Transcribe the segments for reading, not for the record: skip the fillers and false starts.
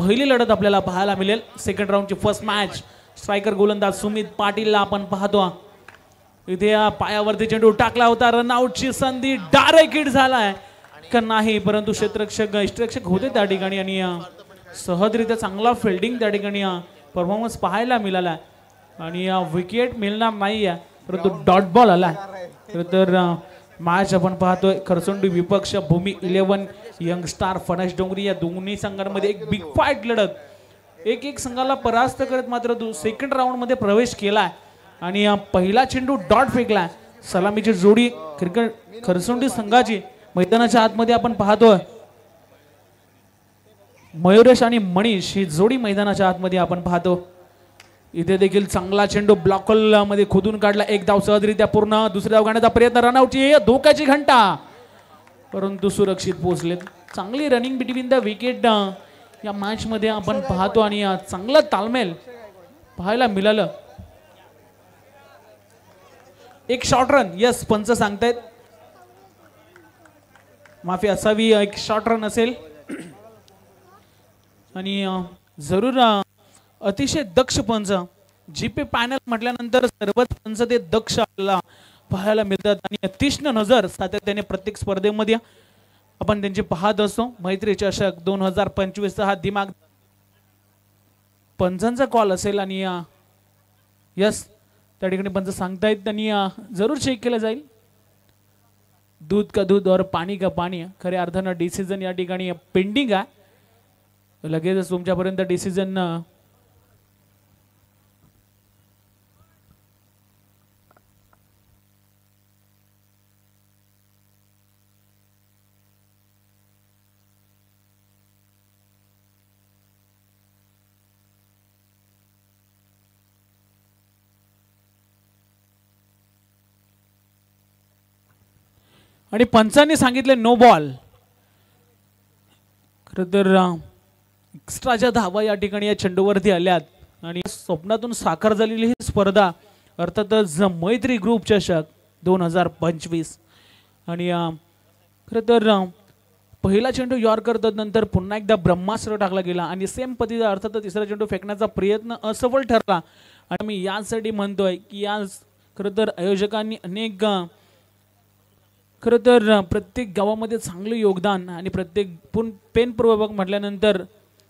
पहिली लढत आपल्याला पाहायला मिळेल सेकंड राऊंडची फर्स्ट मॅच। स्ट्रायकर गोलंदाज सुमित पाटीलला आपण पाहतो इथे पायावरती चेंडू टाकला होता, रनआउटची संधी, डायरेक्ट हिट झालाय का नाही, परंतु इष्टरक्षक होते त्या ठिकाणी आणि सहजरित्या चांगला फिल्डिंग त्या ठिकाणी परफॉर्मन्स पाहायला मिळाला आणि विकेट मिळणार नाही परंतु डॉट बॉल आला। तर मॅच आपण पाहतोय खरसुंडी विपक्ष भूमी 11 यंग स्टार फणस डोंगरी या दोन्ही संघांमध्ये एक बिग फाईट लढत, एक संघाला परास्त करत मात्र सेकंड राऊंड मध्ये प्रवेश केलाय आणि पहिला चेंडू डॉट फेकलाय। सलामीची जोडी क्रिकेट खरसुंडी संघाची मैदानाच्या आतमध्ये आपण पाहतोय मयुरेश आणि मनीष ही जोडी मैदानाच्या आतमध्ये आपण पाहतो। इथे देखील चांगला चेंडू ब्लॉक होल मध्ये खोदून काढला, एक धाव सहजरित्या पूर्ण, दुसरी धाव काढण्याचा प्रयत्न, रनआउटची धोक्याची घंटा परंतु सुरक्षित पोहोचले। चांगली रनिंग बिटवीन द विकेट या मॅच मध्ये आपण पाहतो आणि चांगला तालमेल पाहायला मिळालं। एक शॉर्ट रन, यस पंच सांगतायत माफी असावी, एक शॉर्ट रन असेल आणि जरूर अतिशय दक्ष पंच, जीपी पॅनल म्हटल्यानंतर सर्वच पंच ते दक्ष आपल्याला पाहायला मिळतात आणि तीक्ष्ण नजर सातत्याने प्रत्येक स्पर्धेमध्ये आपण त्यांची पाहत असतो। मैत्री चषक 2025 हा दिमाग पंचांचा कॉल असेल आणि यस त्या ठिकाणी पंच सांगतायत त्यांनी जरूर चेक केलं जाईल, दूध का दूध और पाणी का पाणी। खऱ्या अर्थानं डिसिजन या ठिकाणी पेंडिंग आहे, लगेचच तुमच्यापर्यंत डिसिजन आणि पंचांनी सांगितले नो बॉल। खरं तर एक्स्ट्राच्या धावा या ठिकाणी या चेंडूवरती आल्यात आणि स्वप्नातून साकार झालेली ही स्पर्धा अर्थातच मैत्री ग्रुप चषक 2025 आणि खरं तर पहिला चेंडू यॉर्कर नंतर पुन्हा एकदा ब्रह्मास्त्र टाकला गेला आणि सेम पद्धतीचा अर्थातच तिसरा चेंडू फेकण्याचा प्रयत्न असफल ठरला आणि मी यासाठी म्हणतोय की या खरं तर आयोजकांनी अनेक खरं तर प्रत्येक गावामध्ये चांगलं योगदान आणि प्रत्येक पेनपूर्वक म्हटल्यानंतर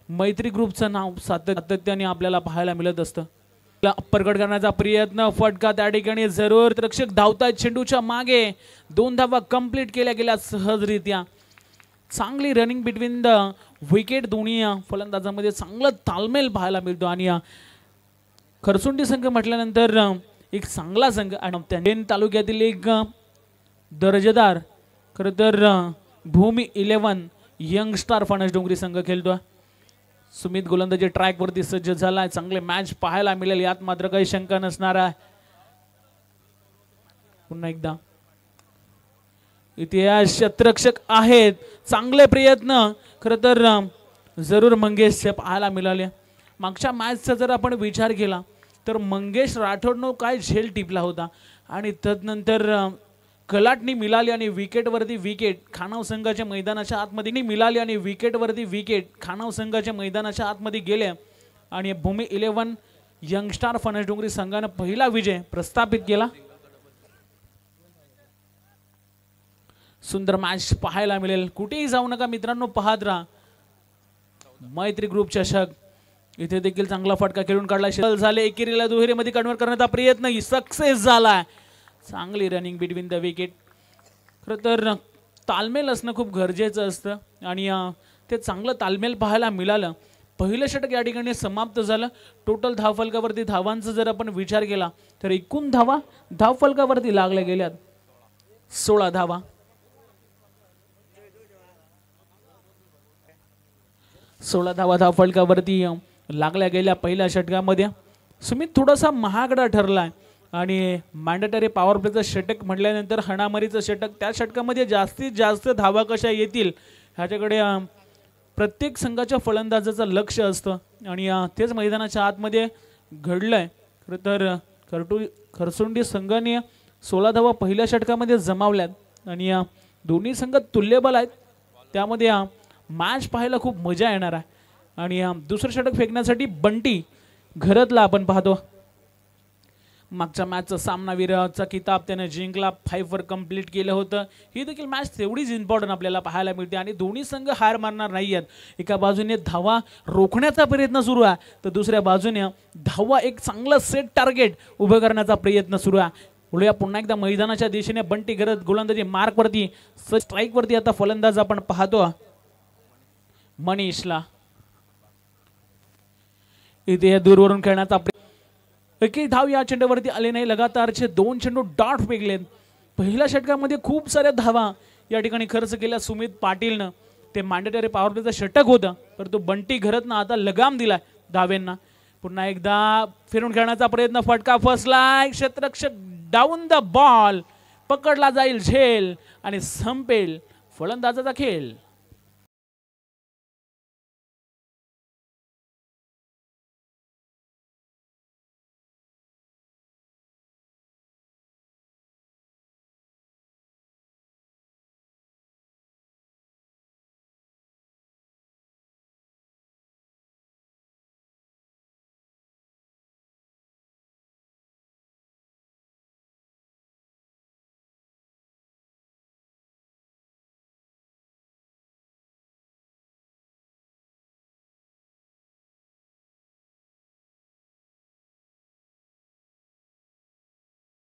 मैत्री ग्रुपचं नाव सातत्याने आपल्याला पाहायला मिळत असतं। अप्परकट करण्याचा प्रयत्न, फटका त्या ठिकाणी जरूर, रक्षक धावतायत चेंडूच्या मागे, 2 धावा कंप्लीट केल्या गेल्या सहजरित्या। चांगली रनिंग बिटवीन द विकेट, दोन्ही फलंदाजांमध्ये चांगला तालमेल पाहायला मिळतो आणि खरसुंडी संघ म्हटल्यानंतर एक चांगला संघ आणि त्या तालुक्यातील एक दर्जेदार खरं तर भूमी 11 यंग स्टार फणस डोंगरी संघ खेळतोय। सुमित गोलंदाजी ट्रॅक वरती सज्ज झालाय, चांगले मॅच पाहायला मिळेल यात मात्र काही शंका नसणार आहे। पुन्हा एकदा इथे क्षेत्ररक्षक आहेत, चांगले प्रयत्न खरं तर जरूर मंगेश पाहायला मिळाले। मागच्या मॅचचा जर आपण विचार केला तर मंगेश राठोडनो काय झेल टिपला होता आणि तदनंतर कलाटणी मिळाली आणि विकेटवरती विकेट खानाव संघाच्या मैदानाच्या आतमध्ये मिळाली आणि विकेटवरती विकेट खानाव संघाच्या मैदानाच्या आतमध्ये गेले आणि भूमी 11 यंग स्टार फणस डोंगरी संघाने पहिला विजय प्रस्थापित केला। सुंदर मॅच पाहायला मिळेल, कुठेही जाऊ नका मित्रांनो, पाहत राहा मैत्री ग्रुप चषक। इथे देखील चांगला फटका खेळून काढला, शेल झाले, एकेरीला दुहेरीमध्ये कन्वर्ट करण्याचा प्रयत्न सक्सेस झालाय। चांगली रनिंग बिटवीन द विकेट, खरं तर तालमेल असणं खूप गरजेचं असतं आणि ते चांगलं तालमेल पाहायला मिळालं। पहिलं षटक या ठिकाणी समाप्त झालं। टोटल धावफलकावरती धावांचा जर आपण विचार केला तर एकूण धावा धावफलकावरती लागल्या गेल्यात 16 धावा। 16 धावा धावफलकावरती लागल्या गेल्या पहिल्या षटकामध्ये। सुमित थोडासा महागडा ठरलाय आणि मॅन्डेटरी पॉवर प्लेचं षटक म्हटल्यानंतर हणामारीचं षटक, त्या षटकामध्ये जास्तीत जास्त धावा कशा येतील ह्याच्याकडे प्रत्येक संघाच्या फलंदाजाचं लक्ष असतं आणि तेच मैदानाच्या आतमध्ये घडलंय। खरं तर खरसुंडी संघाने 16 धावा पहिल्या षटकामध्ये जमावल्यात आणि दोन्ही संघ तुल्यबल आहेत, त्यामध्ये मॅच पाहायला खूप मजा येणार आहे। आणि दुसरं षटक फेकण्यासाठी बंटी घरतला आपण पाहतो. मागच्या मॅचचा सामनावीराचा किताब त्याने जिंकला, 5 वर कंप्लीट केलं होतं. ही देखील मॅच तेवढीच इम्पॉर्टंट आपल्याला पाहायला मिळते आणि दोन्ही संघ हार मारणार नाही आहेत. एका बाजूने धावा रोखण्याचा प्रयत्न सुरू आहे, तर दुसऱ्या बाजूने धावा एक चांगलं सेट टार्गेट उभं करण्याचा प्रयत्न सुरू आहे. बोलूया पुन्हा एकदा मैदानाच्या दिशेने बंटी घरत गोलंदाजी मार्कवरती, स्ट्राईकवरती आता फलंदाज आपण पाहतो मनीषला. इथे दूरवरून खेळण्याचा एकही धाव या चेंडूवरती आले नाही. लगातारचे 2 चेंडू डॉट फेकलेत. पहिल्या षटकामध्ये खूप साऱ्या धावा या ठिकाणी खर्च केल्या सुमित पाटीलनं. ते मॅन्डेटरी पॉवर प्लेचं षटक होतं, परंतु बंटी घरतनं आता लगाम दिलाय धावेंना. पुन्हा एकदा फिरून खेळण्याचा प्रयत्न, फटका फसलाय. क्षेत्ररक्षक डाऊन द बॉल, पकडला जाईल झेल आणि संपेल फलंदाजाचा खेळ.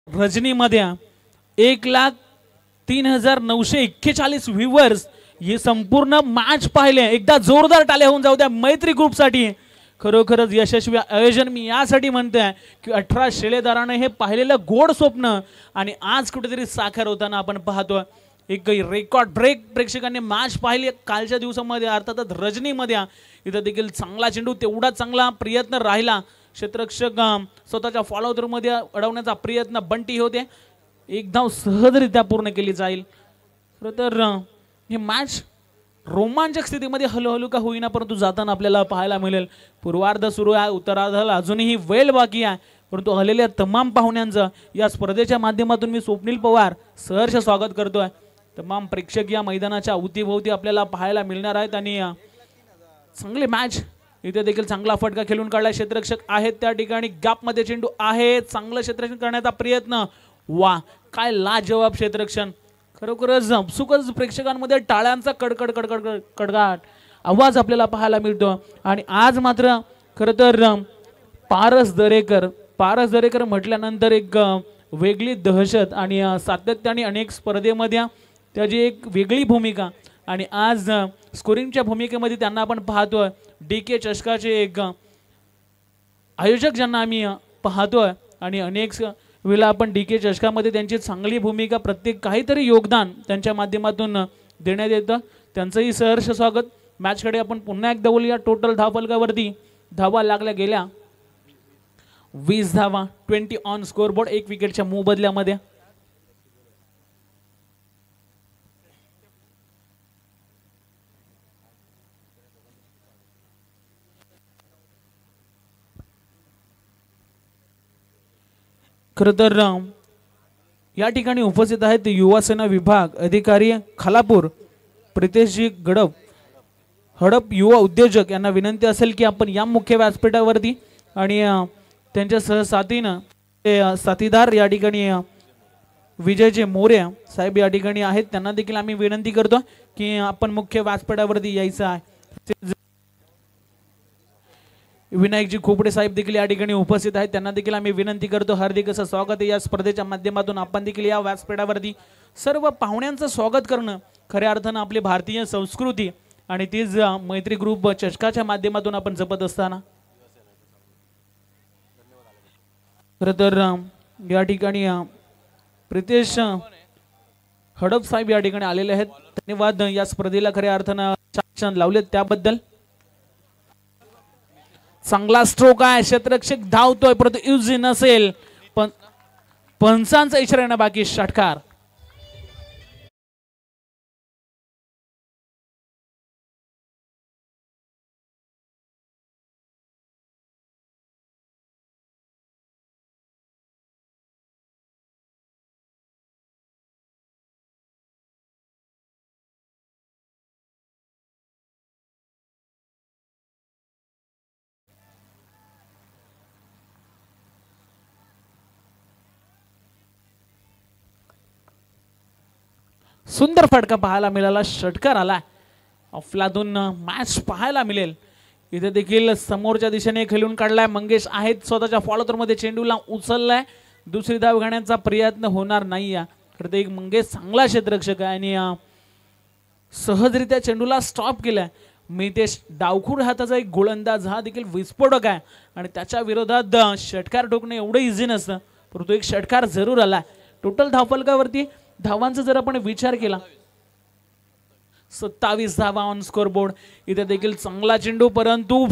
रजनीमध्ये 1,03,941 व्ह्यूअर्स हे संपूर्ण मॅच पाहिले. एकदा जोरदार टाळ्या होऊन जाऊ द्या मैत्री ग्रुपसाठी. खरोखरच यशस्वी आयोजन मी यासाठी म्हणतोय की 18 शिलेदाराने हे पाहिलेलं गोड स्वप्न आणि आज कुठेतरी साकार होताना आपण पाहतो. एक रेकॉर्ड ब्रेक प्रेक्षकांनी मॅच पाहिली कालच्या दिवसामध्ये, अर्थातच रजनीमध्ये. इथं देखील चांगला चेंडू, तेवढा चांगला प्रयत्न राहिला. क्षेत्ररक्षक स्वतःच्या फॉलोथ्रूमध्ये अडवण्याचा प्रयत्न बंटी होते. एक धाव सहजरित्या पूर्ण केली जाईल. खरं तर हे मॅच रोमांचक स्थितीमध्ये हळूहळू का होईना, परंतु जाताना आपल्याला पाहायला मिळेल. पूर्वार्ध सुरू आहे, उत्तरार्धाला अजूनही वेळ बाकी आहे, परंतु आलेल्या तमाम पाहुण्यांचं या स्पर्धेच्या माध्यमातून मी स्वप्नील पवार सहर्ष स्वागत करतोय. तमाम प्रेक्षक या मैदानाच्या अवतीभोवती आपल्याला पाहायला मिळणार आहेत आणि चांगली मॅच. इथे देखील चांगला फटका खेळून काढला. क्षेत्ररक्षक आहेत त्या ठिकाणी, गॅपमध्ये चेंडू आहे, चांगलं क्षेत्ररक्षण करण्याचा प्रयत्न. वा, काय लाजवाब क्षेत्ररक्षण. खरोखरच उत्सुकच प्रेक्षकांमध्ये टाळ्यांचा कडकड कडकड कडगाट आवाज आपल्याला पाहायला मिळतो. आणि आज मात्र खरं तर पारस दरेकर म्हटल्यानंतर एक वेगळी दहशत आणि सातत्याने अनेक स्पर्धेमध्ये त्याची एक वेगळी भूमिका. आणि आज स्कोरिंगच्या भूमिकेमध्ये त्यांना आपण पाहतोय. DK चषकाचे एक आयोजक ज्यांना आम्ही पाहतोय आणि अनेक वेळेला आपण DK चषकामध्ये त्यांची चांगली भूमिका, प्रत्येक काहीतरी योगदान त्यांच्या माध्यमातून देण्यात येतं. त्यांचंही सहर्ष स्वागत. मॅचकडे आपण पुन्हा एकदा बोलूया. टोटल धावफलकावरती धावा लागल्या गेल्या 20 धावा, 20 ऑन स्कोरबोर्ड, 1 विकेटच्या मोबदल्यामध्ये. खरं तर या ठिकाणी उपस्थित आहेत युवा सेना विभाग अधिकारी खालापूर प्रितेशजी हडप युवा उद्योजक यांना विनंती असेल की आपण या मुख्य व्यासपीठावरती आणि त्यांच्या सहसाथीनं ते साथीदार या ठिकाणी विजयजी मोरे साहेब या ठिकाणी आहेत, त्यांना देखील आम्ही विनंती करतो की आपण मुख्य व्यासपीठावरती यायचं आहे. विनायकजी खोपडे साहेब देखील या ठिकाणी उपस्थित आहेत, त्यांना देखील आम्ही विनंती करतो. हार्दिक असं स्वागत आहे या स्पर्धेच्या माध्यमातून. आपण देखील या व्यासपीठावरती सर्व पाहुण्यांचं स्वागत करणं खऱ्या अर्थानं आपली भारतीय संस्कृती आणि तीच मैत्री ग्रुप चषकाच्या माध्यमातून आपण जपत असताना खरं तर या ठिकाणी प्रितेश हडप साहेब या ठिकाणी आलेले आहेत. धन्यवाद या स्पर्धेला खऱ्या अर्थानं छान लावलेत त्याबद्दल. चांगला स्ट्रोक आहे, क्षेत्ररक्षक धावतोय परंतु यूज नसेल, पण पंचांचा इशारा येणं बाकी. षटकार सुंदर फटका पाहायला मिळाला, षटकार आला. अफलातून मॅच पाहायला मिळेल. इथे देखील समोरच्या दिशेने खेळून काढलाय मंगेश आहेत स्वतःच्या फॉलोथ्रो मध्ये, चेंडूला उचललाय. दुसरी धाव घेण्याचा प्रयत्न होणार नाही. खरं एक मंगेश चांगला क्षेत्ररक्षक आहे आणि सहजरित्या चेंडूला स्टॉप केलाय. मितेश डावखूर हाताचा एक गोलंदाज हा देखील विस्फोटक आहे आणि त्याच्या विरोधात षटकार ठोकणे एवढं इझी नसतं, परंतु एक षटकार जरूर आला. टोटल धावफलकावरती धावांचा जर आपण विचार केला 27 धावा ऑन स्कोर बोर्ड. इथे देखील चांगला चेंडू, परंतु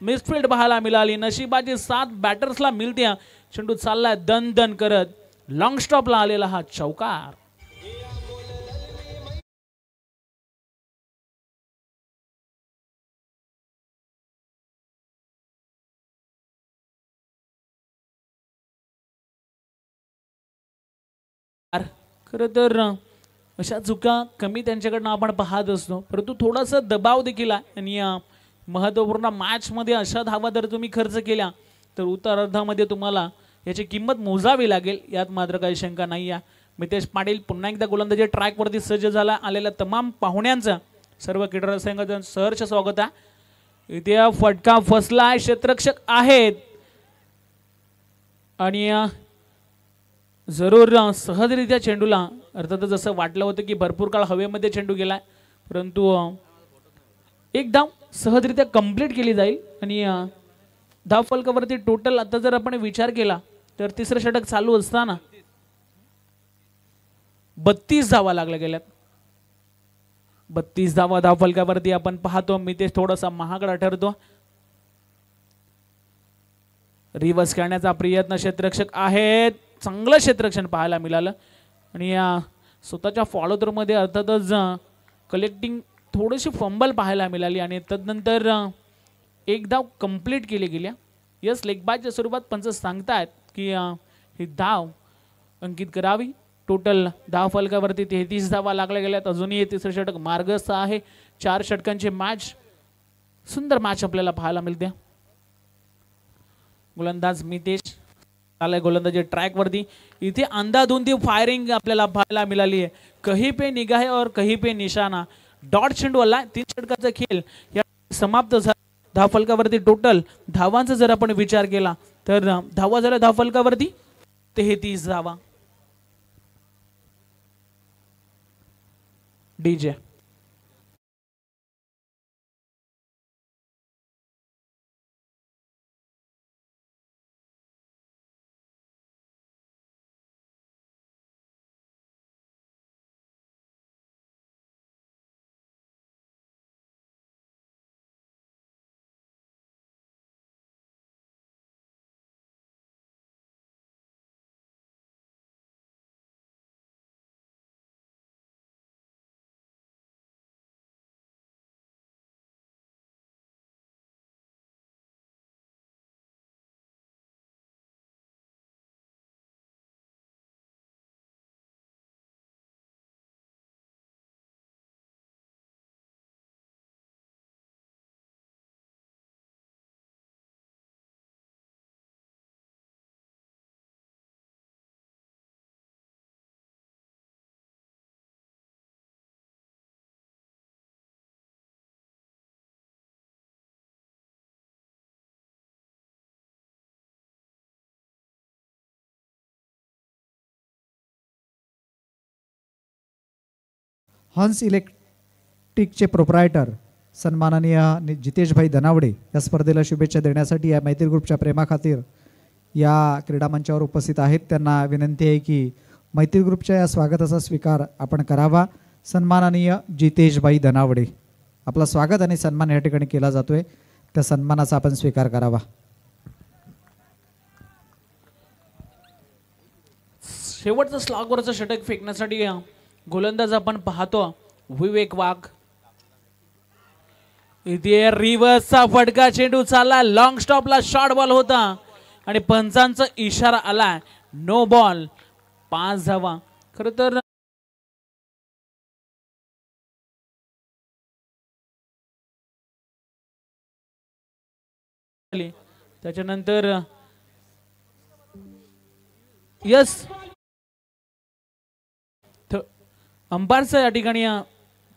मिसफील्ड पाहायला मिळाली. नशिबाची साथ बॅटर्सला मिळते. चेंडू चाललाय दन दन करत, लॉंग स्टॉपला आलेला हा चौकार. खरं तर अशा चुका कमी त्यांच्याकडनं आपण पाहत असतो, परंतु थोडासा दबाव देखील आहे आणि महत्त्वपूर्ण मॅचमध्ये अशा धावा जर तुम्ही खर्च केल्या तर उत्तरार्धामध्ये तुम्हाला याची किंमत मोजावी लागेल, यात मात्र काही शंका नाही आहे. मितेश पाटील पुन्हा एकदा गोलंदाजी ट्रॅकवरती सज्ज झाला. आलेल्या तमाम पाहुण्यांचं सर्व क्रीडा संघाचं सहर्ष स्वागत आहे. इथे फटका फसला, क्षेत्ररक्षक आहेत आणि जरूर सहजरित्या चेंडूला, अर्थातच जसं वाटलं होतं की भरपूर काळ हवेमध्ये चेंडू गेलाय, परंतु एक धाव सहजरित्या कंप्लीट केली जाईल आणि धाव फलकावरती टोटल आता जर आपण विचार केला तर तिसरं षटक चालू असताना 32 धावा लागल्या गेल्यात. 32 धावा धाव फलकावरती आपण पाहतो. मितेश थोडासा महागडा ठरतो. रिव्हर्स करण्याचा प्रयत्न क्षेत्ररक्षक आहेत, चांगलं क्षेत्ररक्षण पाहायला मिळालं आणि स्वतःच्या फॉलोथ्रो मध्ये अर्थातच कलेक्टिंग थोडीशी फंबल पाहायला मिळाली आणि तदनंतर एक धाव कंप्लीट केली गेल्या. यस, लेग बायच्या स्वरूपात पंच सांगतायत की ही धाव अंकित करावी. टोटल धाव फलकावरती 33 धावा लागल्या गेल्यात. अजूनही तिसरं षटक मार्गस्थ आहे. 4 षटकांची मॅच, सुंदर मॅच आपल्याला पाहायला मिळते. गोलंदाज मितेश आलाय गोलंदाजी ट्रॅक वरती. इथे अंधाधुंदी फायरिंग आपल्याला पाहायला मिळाली आहे. कहीं पे निगाह और कहीं पे निशाणा. डॉट चेंडू आला. 3 षटकाचा खेळ या समाप्त झाला. धाव फलकावरती टोटल धावांचा जर आपण विचार केला तर धावा झाल्या धाव फलकावरती 33 धावा. डीजे हंस इलेक्ट्रिकचे प्रोप्रायटर सन्माननीय जितेशभाई धनावडे या स्पर्धेला शुभेच्छा देण्यासाठी या मैत्री ग्रुपच्या प्रेमाखातीर या क्रीडा मंचावर उपस्थित आहेत. त्यांना विनंती आहे की मैत्री ग्रुपच्या या स्वागताचा स्वीकार आपण करावा. सन्माननीय जितेशभाई धनावडे, आपला स्वागत आणि सन्मान या ठिकाणी केला जातोय, त्या सन्मानाचा आपण स्वीकार करावा. शेवटचं स्लॉगवरचं षटक फेकण्यासाठी गोलंदाज आपण पाहतो विवेक वाघ. इथे रिव्हर्सचा फटका, चेंडू चालला लॉंग स्टॉपला, शॉर्ट बॉल होता आणि पंचांचा इशारा आला नो बॉल. 5 धावा. खरं तर त्याच्यानंतर यस अंपायरचा या ठिकाणी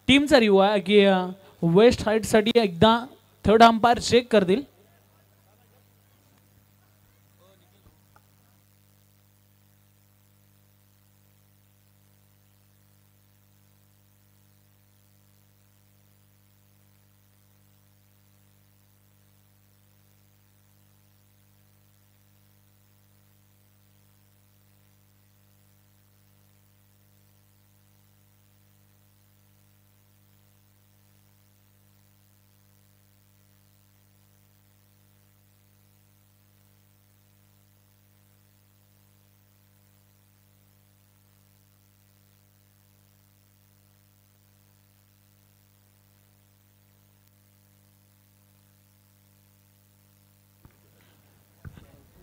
टीमचा रिव्ह्यू आहे की वेस्ट हाईटसाठी एकदा थर्ड अंपायर चेक करतील.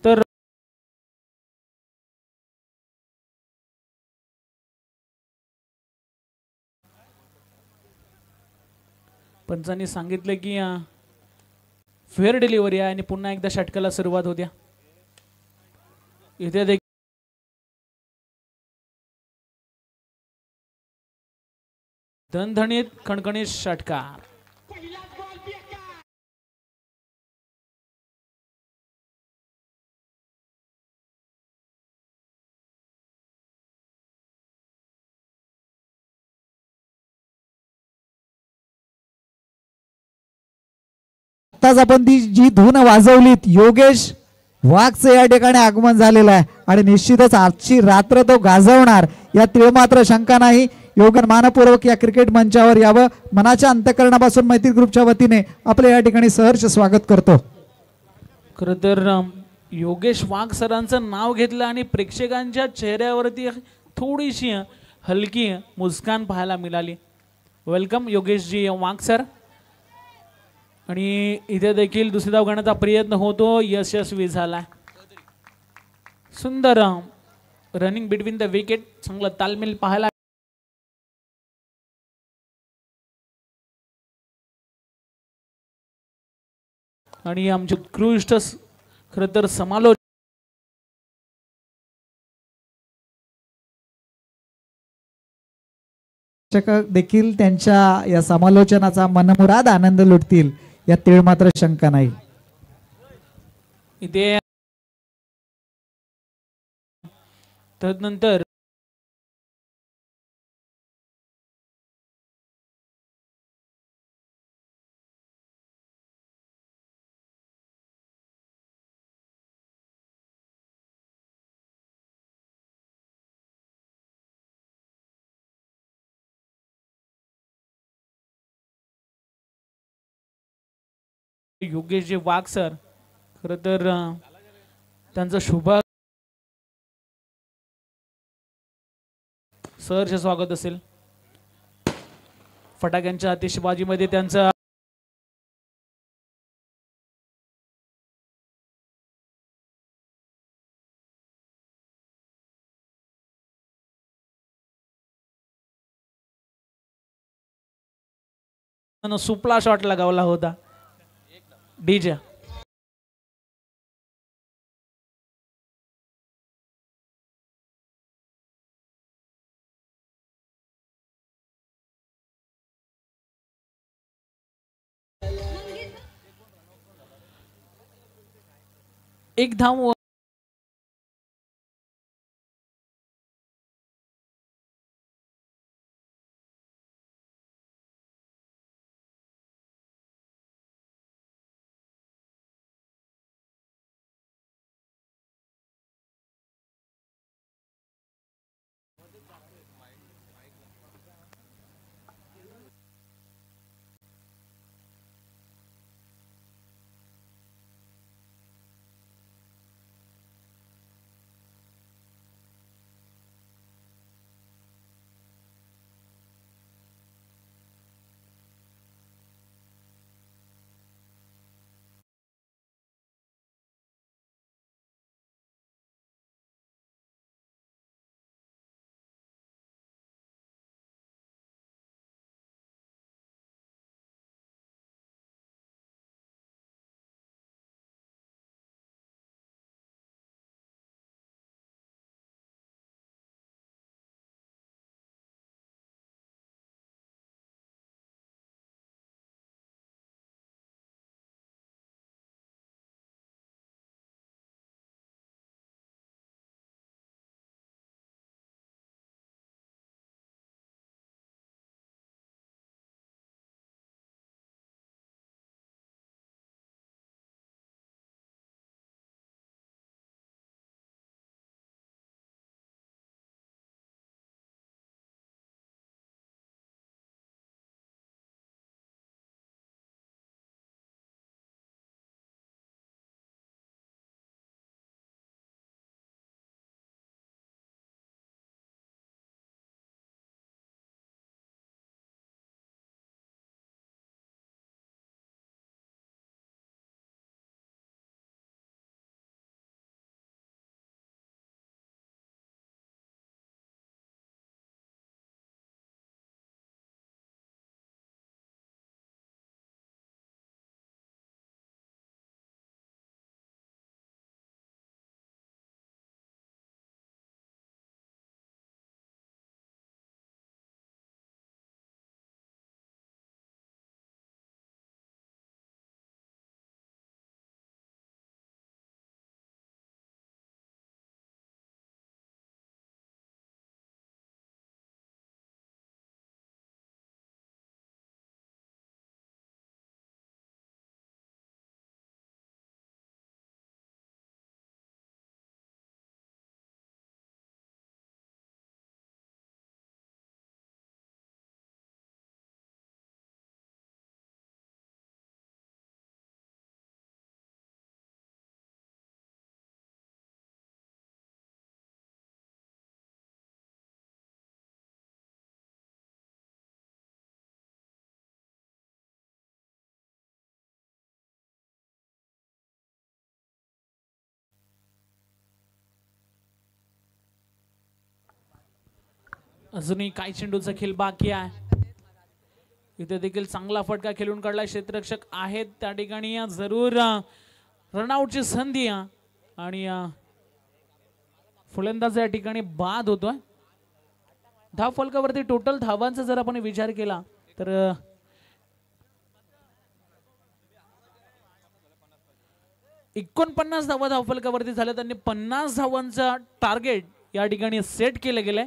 तर पंचांनी सांगितलं की फेअर डिलिव्हरी आहे आणि पुन्हा एकदा षटकाला सुरुवात होत्या. इथे देखील धणधणीत खणखणीत षटकार. आताच आपण ती जी धून वाजवलीत योगेश वाघचं या ठिकाणी आगमन झालेलं आहे आणि निश्चितच आजची रात्र तो गाजवणार या तिळमात्र शंका नाही. योगन मानपूर्वक या क्रिकेट मंचावर यावं मनाच्या अंतःकरणापासून मैत्री ग्रुपच्या वतीने आपले या ठिकाणी सहर्ष स्वागत करतो. खरं तर योगेश वाघ सरांचं नाव घेतलं आणि प्रेक्षकांच्या चेहऱ्यावरती थोडीशी हलकी मुस्कान पाहायला मिळाली. वेलकम योगेशजी वाघ सर. आणि इथे देखील दुसरी धाव घेण्याचा प्रयत्न होतो, यशस्वी झाला. सुंदर रनिंग बिटवीन द विकेट, चांगलं तालमेल पाहायला. आणि आमचे उत्कृष्ट खरं तर समालोचक देखील त्यांच्या या समालोचनाचा मनमुराद आनंद लुटतील या तीळ मात्र शंका नाही. इथे तदनंतर योगेशजी वाघ सर खरं तर त्यांचं शुभ सहर्ष स्वागत असेल. फटाक्यांच्या आतिषबाजीमध्ये त्यांचं सुपला शॉट लगावला होता डीजे. एक धाव अजूनही काही चेंडूचा खेळ बाकी आहे. इथे देखील चांगला फटका खेळून काढला. क्षेत्ररक्षक आहेत त्या ठिकाणी जरूर रनआउटची संधी आणि फलंदाज या ठिकाणी बाद होतोय. धाव फलकावरती टोटल धावांचा जर आपण विचार केला तर 49 धावा धाव फलकावरती झाल्या. त्यांनी 50 धावांचा टार्गेट या ठिकाणी सेट केलं गेलंय.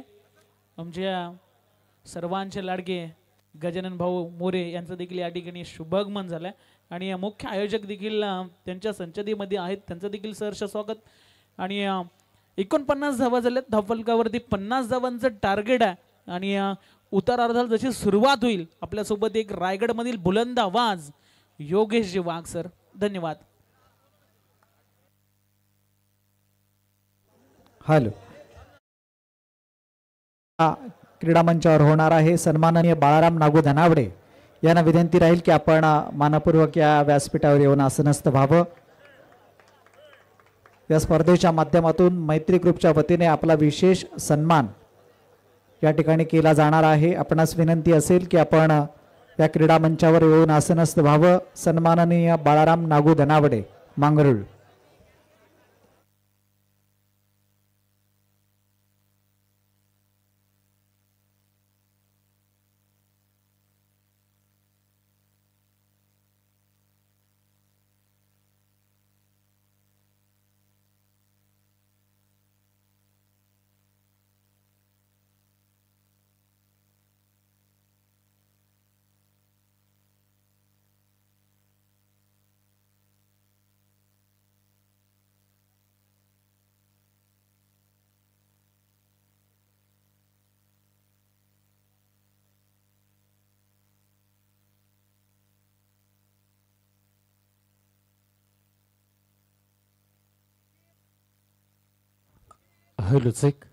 आमच्या सर्वांचे लाडके गजानन भाऊ मोरे यांचं देखील या ठिकाणी शुभागमन झालंय आणि मुख्य आयोजक देखील त्यांच्या संसदेमध्ये आहेत. त्यांचं देखील सहर्ष स्वागत. आणि 49 धावा झाल्यात. धावफलकावरती 50 धावांचं टार्गेट आहे आणि उतारार्धात जशी सुरुवात होईल आपल्यासोबत एक रायगडमधील बुलंद आवाज योगेश वाघ सर. धन्यवाद. हॅलो. क्रीडा मंचावर होणार आहे सन्माननीय बाळाराम नागू धनावडे यांना विनंती राहील की आपण मानपूर्वक या व्यासपीठावर येऊन आसनस्थ व्हावं. या स्पर्धेच्या माध्यमातून मैत्री ग्रुपच्या वतीने आपला विशेष सन्मान या ठिकाणी केला जाणार आहे. आपणास विनंती असेल की आपण या क्रीडा मंचावर येऊन आसनस्थ व्हावं. सन्माननीय Balaram Nagu Dhanawade Mangrul. Hello check.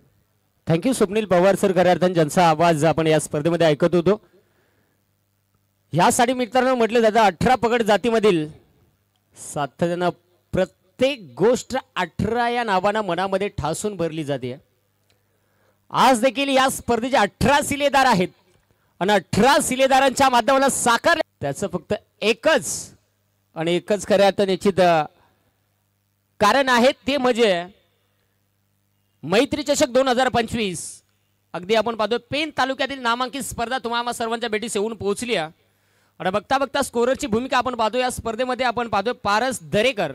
Thank you Swapnil Pawar sir. खऱ्या अर्थाने ज्यांचा आवाज आपण या स्पर्धेमध्ये ऐकत होतो. यासाठी मित्रांनो म्हटलं जातं 18 पगड जातीमधील 7 जण प्रत्येक गोष्ट 18 या नावानं मनामध्ये ठासून भरली जाते. आज देखील या स्पर्धेचे 18 शिलेदार आहेत आणि 18 शिलेदारांच्या माध्यमाला साकार त्याचं फक्त एकच आणि एकच खऱ्या अर्थाने निश्चित कारण आहे ते म्हणजे मैत्री चषक 2025. अगदी आपण पाहतो पेन तालुक्यातील नामांकित स्पर्धा तुम्हाला सर्वांच्या भेटीस येऊन पोहोचली आहे. आणि बघता बघता स्कोररची भूमिका आपण पाहतो. या स्पर्धेमध्ये आपण पाहतो पारस दरेकर,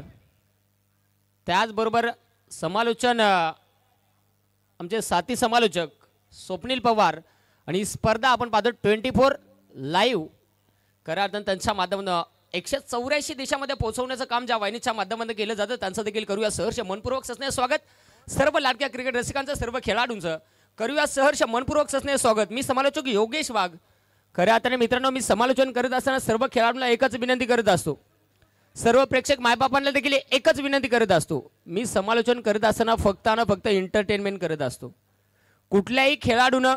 त्याचबरोबर समालोचन आमचे साथी समालोचक स्वप्नील पवार आणि ही स्पर्धा आपण पाहतो 24 लाईव्ह खऱ्या अर्थानं त्यांच्या माध्यमातून 184 देशामध्ये पोहोचवण्याचं काम ज्या वाहिनीच्या माध्यमातून केलं जातं त्यांचं देखील करूया सहर्ष मनपूर्वक सस्नेह स्वागत. सर्व लाडक्या क्रिकेट रसिकांचं, सर्व खेळाडूंचं करूया सहर्ष मनपूर्वक सस्नेह स्वागत. मी समालोचक योगेश वाघ. खऱ्या अर्थाने मित्रांनो मी समालोचन करत असताना सर्व खेळाडूंना एकच विनंती करत असतो, सर्व प्रेक्षक मायबापांना देखील एकच विनंती करत असतो. मी समालोचन करत असताना फक्त एंटरटेनमेंट करत असतो. कुठल्याही खेळाडूनं,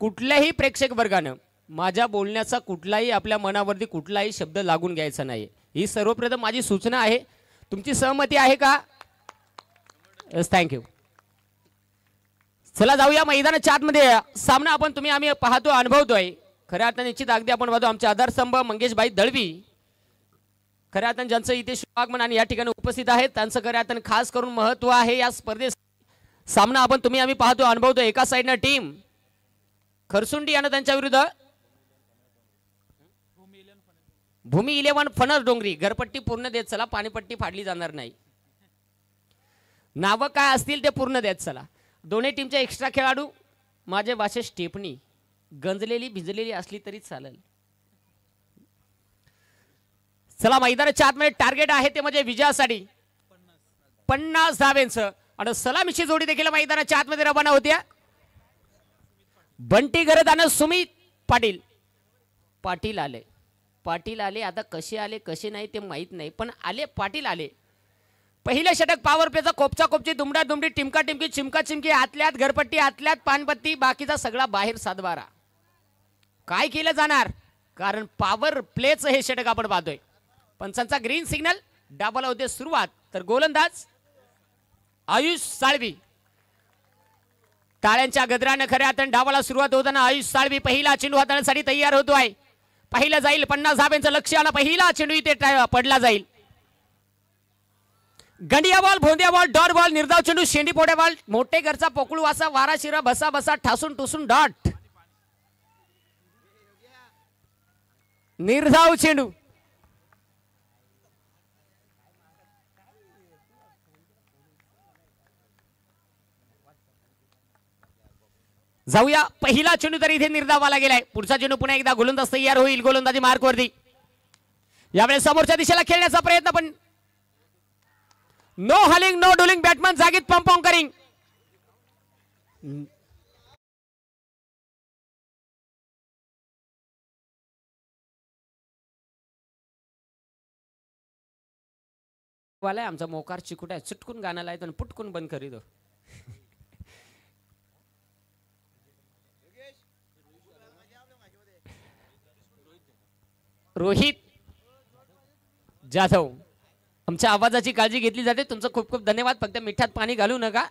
कुठल्याही प्रेक्षक वर्गानं माझ्या बोलण्याचा कुठलाही आपल्या मनावरती कुठलाही शब्द लागून घ्यायचा नाही. ही सर्वप्रथम माझी सूचना आहे. तुमची सहमती आहे का? Yes, thank you. चला जाऊया मैदानाच्या आतमध्ये. सामना आपण तुम्ही आम्ही पाहतो, अनुभवतोय. खऱ्या अर्थाने निश्चित अगदी आपण पाहतो आमचे आधारस्तंभ मंगेशभाई दळवी खऱ्या अर्थाने ज्यांचं इथे शुभागमन आणि या ठिकाणी उपस्थित आहेत त्यांचं खऱ्या अर्थाने खास करून महत्व आहे या स्पर्धेत. सामना आपण तुम्ही आम्ही पाहतो, अनुभवतो. एका साईडनं टीम खरसुंडी आणि त्यांच्या विरुद्ध भूमी 11 फणस डोंगरी. घरपट्टी पूर्ण देत चला, पाणीपट्टी फाडली जाणार नाही. नावं काय असतील ते पूर्ण देत चला. दोन्ही टीमचे एक्स्ट्रा खेळाडू माझे भाषे स्टेपनी गंजलेली भिजलेली असली तरी चालेल. चला मैदानाच्या आतमध्ये टार्गेट आहे ते म्हणजे विजयासाठी 50 धावेंचं आणि सलामीची जोडी देखील मैदानाच्या आतमध्ये रवाना होत्या. बंटी गरद आणि सुमित पाटील. पाटील आले, पाटील आले. आता कसे आले कसे नाही ते माहीत नाही, पण आले, पाटील आले. पहिलं षटक पॉवर प्लेचा कोपचा कोपची दुमडा दुमडी टिमका टिमकी चिमका चिमकी आतल्यात घरपट्टी आतल्यात पानपत्ती बाकीचा सगळा बाहेर सातबारा. काय केलं जाणार कारण पॉवर प्लेचं हे षटक आपण पाहतोय. पंचांचा ग्रीन सिग्नल. डाबल होते सुरुवात. तर गोलंदाज आयुष साळवी. टाळ्यांच्या गजरानं खऱ्या अर्थाने डावाला सुरुवात होताना आयुष साळवी पहिला चेंडू हाताळण्यासाठी तयार होतोय. पहिलं जाईल 50 धाब्यांचं लक्ष्य आणि पहिला चेंडू इथे पडला जाईल. Gandiya ball, भोंदिया ball, dot ball, निर्धाव चेंडू, शेंडी पोड्या बॉल, मोठे घरचा पोकळू असा वारा शिरा बसा बसा ठासून टुसून डॉट. निर्धाव चेंडू जाऊया. पहिला चेंडू तरी इथे निर्धावाला गेलाय. पुढचा चेंडू पुन्हा एकदा गोलंदाज तयार होईल. गोलंदाजी मार्कवरती यावेळेस समोरच्या दिशेला खेळण्याचा प्रयत्न, पण नो हलिंग नो डुलिंग. बॅटमन जागीत पंपाऊंग करिंग. वालाय आमचा मोकार चिकुट आहे. चुटकून गाणं लायतो आणि पुटकून बंद करीतो. रोहित जाधव, आमच्या आवाजाची काळजी घेतली जाते. तुमचं खूप खूप धन्यवाद. फक्त मिठात पाणी घालू नका.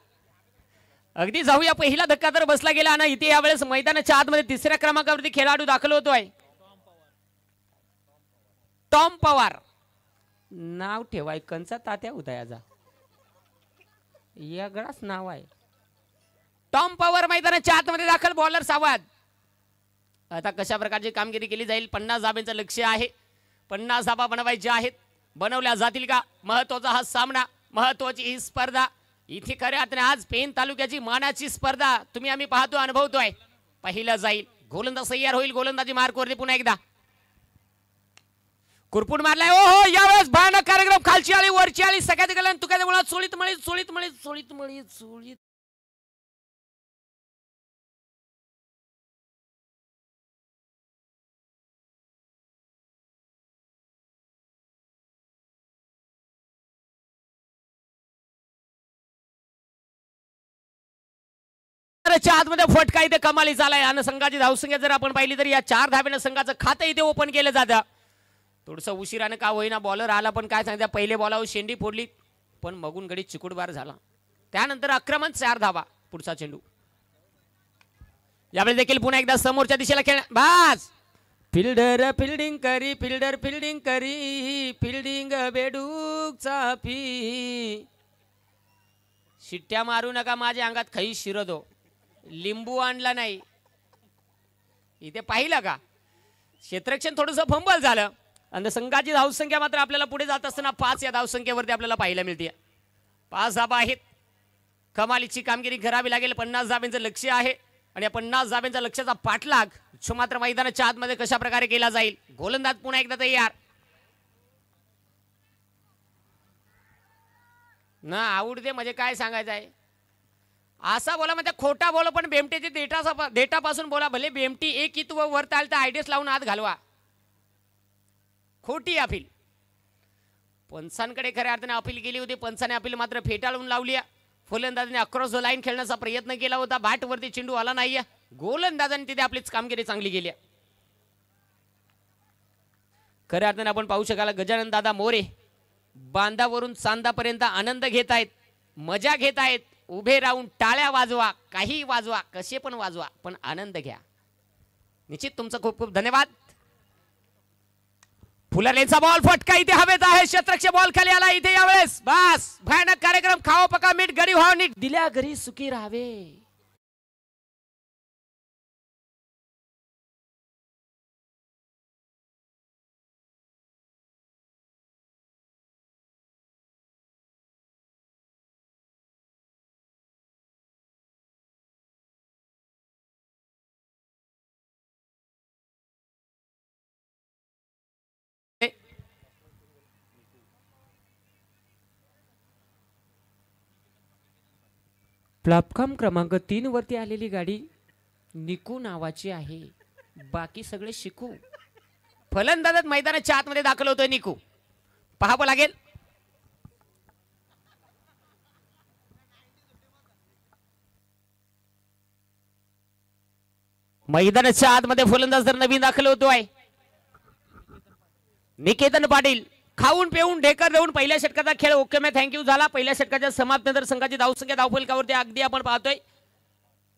अगदी जाऊया. पहिला धक्का तर बसला गेला ना इथे. यावेळेस मैदानाच्या आतमध्ये तिसऱ्या क्रमांकावरती खेळाडू दाखल होतोय. टॉम पवार नाव ठेवाय कंचा तात्या उदयाचा, वेगळाच नाव आहे. टॉम पवार मैदानाच्या आतमध्ये दाखल. बॉलर सावध. आता कशा प्रकारची कामगिरी केली जाईल. 50 धाब्यांचं लक्ष्य आहे. 50 धाबा बनवायचे आहेत. बनवल्या जातील का? महत्वाचा हा सामना, महत्वाची ही स्पर्धा. इथे खऱ्या अर्थाने आज पेन तालुक्याची मानाची स्पर्धा तुम्ही आम्ही पाहतो, अनुभवतोय. पहिला जाईल. गोलंदाज तयार होईल. गोलंदाजी मार्कवरती पुन्हा एकदा कुरपून मारलाय. ओ हो, यावेळेस भयानक कार्यक्रम. खालची आली, वरची आली, सगळ्यात गेला. तुकाच्या मुळात चोळीत मळीत चोळीत मळीत चोळीत मळीत चोळीत. आतमध्ये फटका इथे कमाली झालाय. आणि संघाची धावसंख्या जर आपण पाहिली तर या 4 धाब्यानं संघाचं खातं इथे ओपन केलं जातं. थोडस उशिराने का होईना बॉलर आला, पण काय सांगता पहिल्या बॉलावर शेंडी फोडली, पण मगून गडी चिकुटबार झाला. त्यानंतर आक्रमण 4 धाबा. पुढचा चेंडू यावेळी देखील पुन्हा एकदा समोरच्या दिशेला खेळ. बास. फिल्डर फिल्डिंग करी, फिल्डर फिल्डिंग करी, फिल्डिंग बेडूक चापी. शिट्ट्या मारू नका, माझ्या अंगात खई शिरतो. लिंबू आणला नाही इथे, पाहिलं का? क्षेत्ररक्षण थोडंसं फंबल झालं. आणि संघाची धावसंख्या मात्र आपल्याला पुढे जात असताना 5 या धावसंख्येवरती आपल्याला पाहायला मिळते. 5 धाबा आहेत. कमालीची कामगिरी करावी लागेल. 50 धाब्यांचं लक्ष्य आहे आणि या 50 धाब्यांच्या लक्ष्याचा पाठलाग मात्र मैदानाच्या आतमध्ये कशा प्रकारे केला जाईल. गोलंदाज पुन्हा एकदा तयार ना. आवडते म्हणजे काय सांगायचं आहे. असा बोला म्हणजे खोटा बोला, पण बेमटेचे डेटापासून बोला. भले बेमटी एक इथं वर आल तर आयडियस लावून आत घालवा. खोटी अपील. पंचांकडे खऱ्या अर्थाने अपील केली होती. पंचाने अपील मात्र फेटाळून लावली. फलंदाजाने अक्रॉस द लाईन खेळण्याचा प्रयत्न केला होता. बॅट वरती चेंडू आला नाही. गोलंदाजाने तिथे आपलीच कामगिरी चांगली केली. खऱ्या अर्थाने आपण पाहू शकाल गजानन दादा मोरे बांधावरून चांदापर्यंत आनंद घेत आहेत, मजा घेत आहेत. उभे राहून टाळ्या वाजवा, काही वाजवा, कसे पण वाजवा, पण आनंद घ्या. निश्चित तुमचं खूप खूप धन्यवाद. फुलरलेचा बॉल फटका इथे हवेत आहे. क्षेत्ररक्षक बॉल खाली आला इथे. यावेळेस बस भयानक कार्यक्रम. खाओ पका मीठ गरीब व्हाव नीट, दिल्या घरी सुखी राहावे. प्लॅटफॉर्म क्रमांक 3 वरती आलेली गाडी निकू नावाची आहे. बाकी सगळे शिकू. फलंदाजात मैदानाच्या आतमध्ये दाखल होतोय निकू. पाहावं लागेल. मैदानाच्या आतमध्ये फलंदाज तर नवीन दाखल होतोय निकेतन पाटील. खाऊन पिऊन ढेकर देऊन पहिल्या षटकाचा खेळ ओके में थँक्यू झाला. पहिल्या षटकाच्या समाप्तीनंतर संघाची धावसंख्या धावफलकावरती अगदी आपण पाहतोय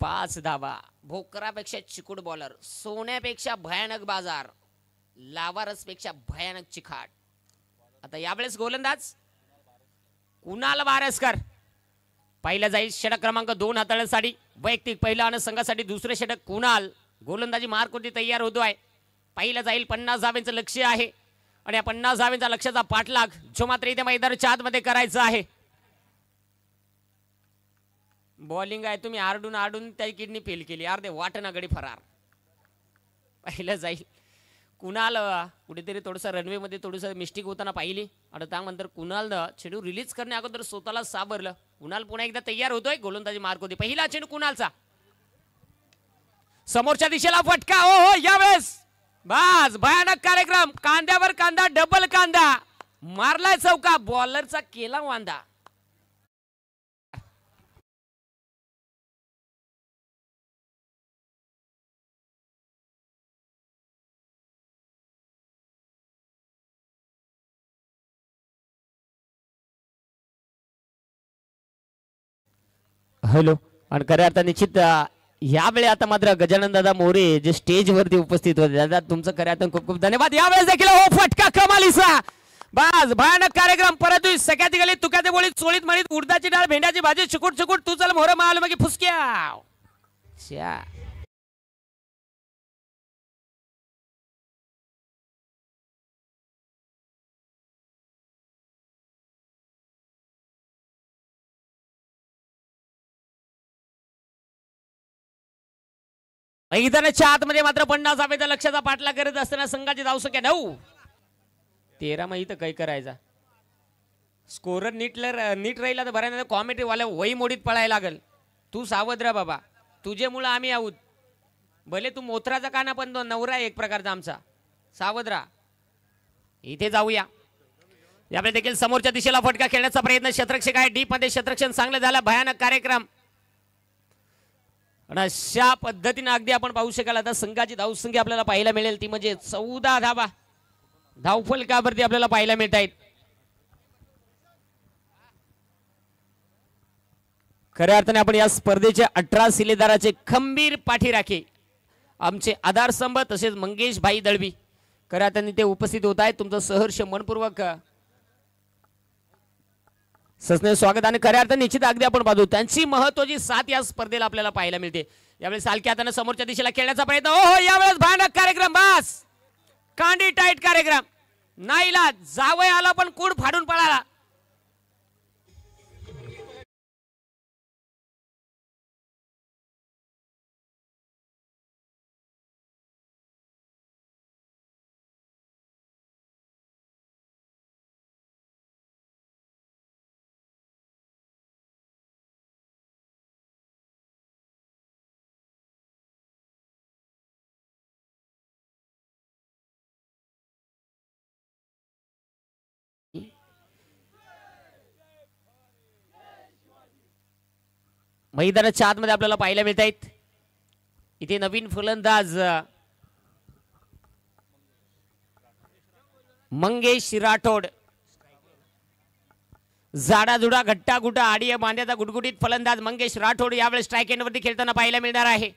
5 धावा. भोकरापेक्षा चिकूट बॉलर, सोन्यापेक्षा भयानक बाजार, लावारसपेक्षा भयानक चिखाट. आता यावेळेस गोलंदाज कुणाल वारसकर. पहिला जाईल षटक क्रमांक 2 हाताळण्यासाठी. वैयक्तिक पहिला आणि संघासाठी दुसरे षटक कुणाल. गोलंदाजी मार्कवरती तयार होतो आहे. पहिला जाईल 50 धावांचं लक्ष्य आहे आणि या 50 धावांचा लक्ष्याचा पाठलाग जो मात्र इथे मैदानाच्या आतमध्ये करायचा आहे. बॉलिंग आहे, तुम्ही आरडून त्या किडनी फेल केली. अर्धे वाटना गडी फरार. पहिलं जाईल कुणाल. कुठेतरी थोडंसं रनवे मध्ये थोडंसं मिस्टेक होताना पाहिली आणि त्यानंतर कुणालनं चेंडू रिलीज करण्या अगोदर स्वतःला सावरलं. कुणाल पुन्हा एकदा तयार होतोय. गोलंदाजी मार्क होती. पहिला चेंडू कुणालचा, समोरच्या दिशेला फटका. हो यावेळेस बस भयानक कार्यक्रम. कांद्यावर कांदा, डबल कांदा मारलाय चौका. बॉलरचा केला वांदा. हॅलो. आणि खऱ्या अर्थ निश्चित यावेळी आता मात्र गजानन दादा मोरे जे स्टेज वरती उपस्थित होते, दादा तुमचं खऱ्या अर्थ खूप खूप धन्यवाद. यावेळेस देखील हो फटका कमालीचा. बस भयानक कार्यक्रम. परत सगळ्यात गली तुक्याचे बोळीत चोळीत म्हणीत उडदाची डाळ भेंड्याची भाजी चिकूट चिकूट तू चल मोर माल मग फुसक्या. मैदानाच्या आतमध्ये मात्र 50 धावेचा लक्ष्याचा पाठलाग करत असताना संघाची धावसंख्या 9. 13 मग इथं काही करायचा. स्कोरर नीट राहिला तर बऱ्याच कॉमेंट्री वाल्या वही मोडीत पळायला लागल. तू सावध राहा बाबा, तुझ्यामुळं आम्ही आहोत. भले तू मोत्राचा काना पण नवरा एक प्रकारचा आमचा. सावध राहा. इथे जाऊया. यावेळी देखील समोरच्या दिशेला फटका खेळण्याचा प्रयत्न. क्षेत्ररक्षक आहे डीप मध्ये. क्षेत्ररक्षण चांगलं झालं. भयानक कार्यक्रम. आणि अशा पद्धतीने अगदी आपण पाहू शकाल आता संघाची धावसंख्या आपल्याला पाहायला मिळेल ती म्हणजे 14 धावा धावफलकावरती आपल्याला पाहायला मिळत आहेत. खऱ्या अर्थाने आपण या स्पर्धेच्या 18 शिलेदाराचे खंबीर पाठीराखे आमचे आधारस्तंभ तसेच मंगेश भाई दळवी खऱ्या अर्थाने ते उपस्थित होत आहेत. तुमचं सहर्ष मनपूर्वक सस्ने स्वागत. आणि खऱ्या अर्थाने निश्चित अगदी आपण पाहतो त्यांची महत्वाची साथ या स्पर्धेला आपल्याला पाहायला मिळते. यावेळेस सालक्या हाताने समोरच्या दिशेला खेळण्याचा प्रयत्न. हो यावेळेस भयानक कार्यक्रम. बस कांडी टाईट कार्यक्रम. नाईला जावय आला पण कूड फाडून पळाला. मैदानाच्या आतमध्ये आपल्याला पाहायला मिळत आहेत इथे नवीन फलंदाज मंगेश राठोड. जाडाजुडा घट्टा गुटा आडिया बांध्याचा गुटगुटीत फलंदाज मंगेश राठोड यावेळेस स्ट्राईक एंडवरती खेळताना पाहायला मिळणार आहे.